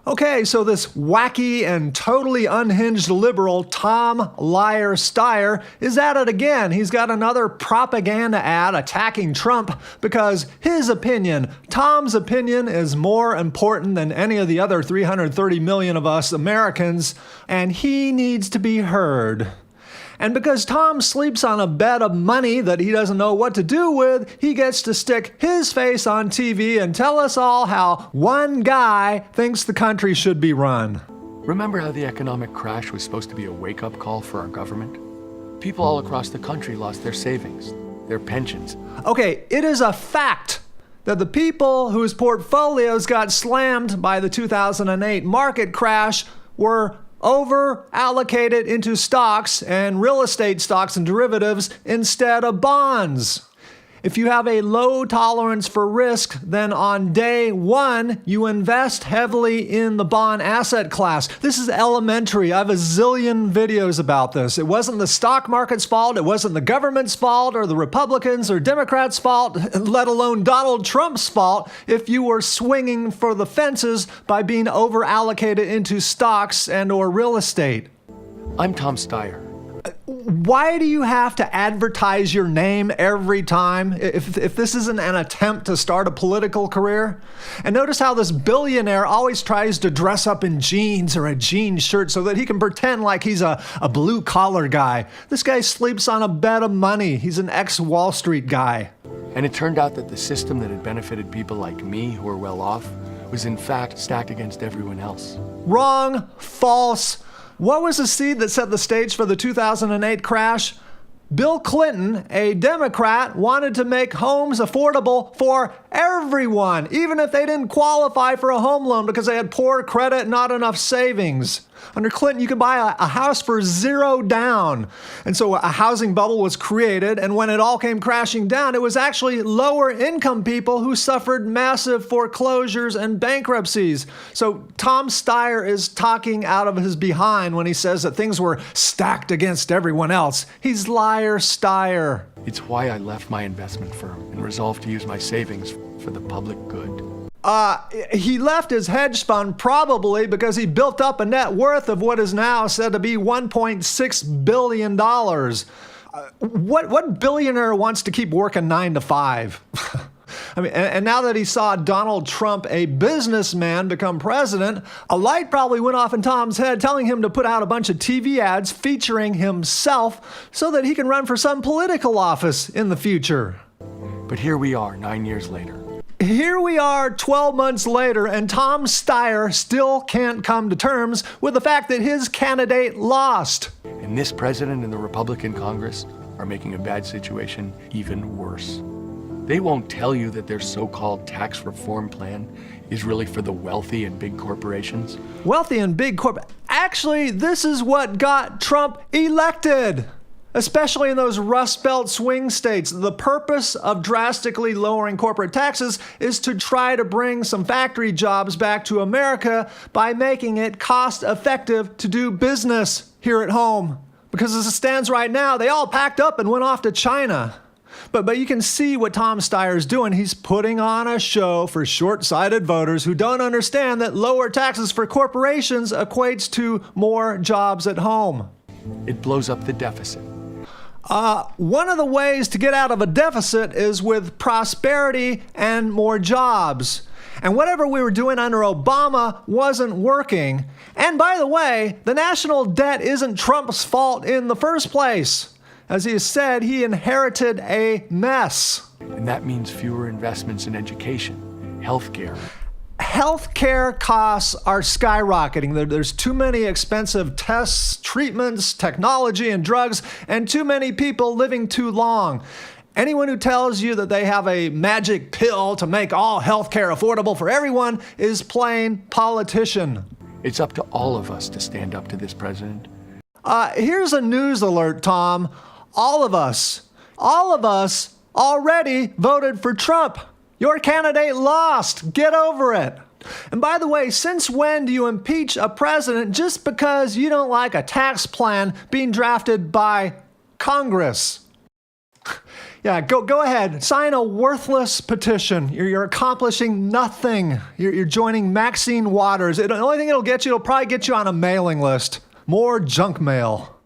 Okay, so this wacky and totally unhinged liberal, Tom Liar Steyer, is at it again. He's got another propaganda ad attacking Trump because his opinion, Tom's opinion, is more important than any of the other 330 million of us Americans, and he needs to be heard. And because Tom sleeps on a bed of money that he doesn't know what to do with, he gets to stick his face on TV and tell us all how one guy thinks the country should be run. Remember how the economic crash was supposed to be a wake-up call for our government? People all across the country lost their savings, their pensions. Okay, it is a fact that the people whose portfolios got slammed by the 2008 market crash were over-allocated into stocks and real estate stocks and derivatives instead of bonds. If you have a low tolerance for risk, then on day one, you invest heavily in the bond asset class. This is elementary. I have a zillion videos about this. It wasn't the stock market's fault. It wasn't the government's fault or the Republicans or Democrats' fault, let alone Donald Trump's fault, if you were swinging for the fences by being over-allocated into stocks and or real estate. I'm Tom Steyer. Why do you have to advertise your name every time if this isn't an attempt to start a political career? And notice how this billionaire always tries to dress up in jeans or a jean shirt so that he can pretend like he's a blue-collar guy. This guy sleeps on a bed of money. He's an ex-Wall Street guy. And it turned out that the system that had benefited people like me who were well off was in fact stacked against everyone else. Wrong, false. What was the seed that set the stage for the 2008 crash? Bill Clinton, a Democrat, wanted to make homes affordable for everyone, even if they didn't qualify for a home loan because they had poor credit and not enough savings. Under Clinton, you could buy a house for $0 down. And so a housing bubble was created, and when it all came crashing down, it was actually lower income people who suffered massive foreclosures and bankruptcies. So Tom Steyer is talking out of his behind when he says that things were stacked against everyone else. He's Liar Steyer. It's why I left my investment firm and resolved to use my savings for the public good. He left his hedge fund probably because he built up a net worth of what is now said to be $1.6 billion. What billionaire wants to keep working 9 to 5? I mean, and now that he saw Donald Trump, a businessman, become president, a light probably went off in Tom's head telling him to put out a bunch of TV ads featuring himself so that he can run for some political office in the future. But here we are 9 years later. Here we are 12 months later, and Tom Steyer still can't come to terms with the fact that his candidate lost. And this president and the Republican Congress are making a bad situation even worse. They won't tell you that their so-called tax reform plan is really for the wealthy and big corporations. Wealthy and big corp. Actually, this is what got Trump elected. Especially in those Rust Belt swing states. The purpose of drastically lowering corporate taxes is to try to bring some factory jobs back to America by making it cost-effective to do business here at home. Because as it stands right now, they all packed up and went off to China. But you can see what Tom Steyer's doing. He's putting on a show for short-sighted voters who don't understand that lower taxes for corporations equates to more jobs at home. It blows up the deficit. One of the ways to get out of a deficit is with prosperity and more jobs. And whatever we were doing under Obama wasn't working. And by the way, the national debt isn't Trump's fault in the first place. As he has said, he inherited a mess. And that means fewer investments in education, healthcare. Healthcare costs are skyrocketing. There's too many expensive tests, treatments, technology, and drugs, and too many people living too long. Anyone who tells you that they have a magic pill to make all healthcare affordable for everyone is plain politician. It's up to all of us to stand up to this president. Here's a news alert, Tom. All of us already voted for Trump. Your candidate lost. Get over it. And by the way, since when do you impeach a president just because you don't like a tax plan being drafted by Congress? Yeah, go ahead. Sign a worthless petition. You're accomplishing nothing. You're joining Maxine Waters. The only thing it'll get you, it'll probably get you on a mailing list. More junk mail.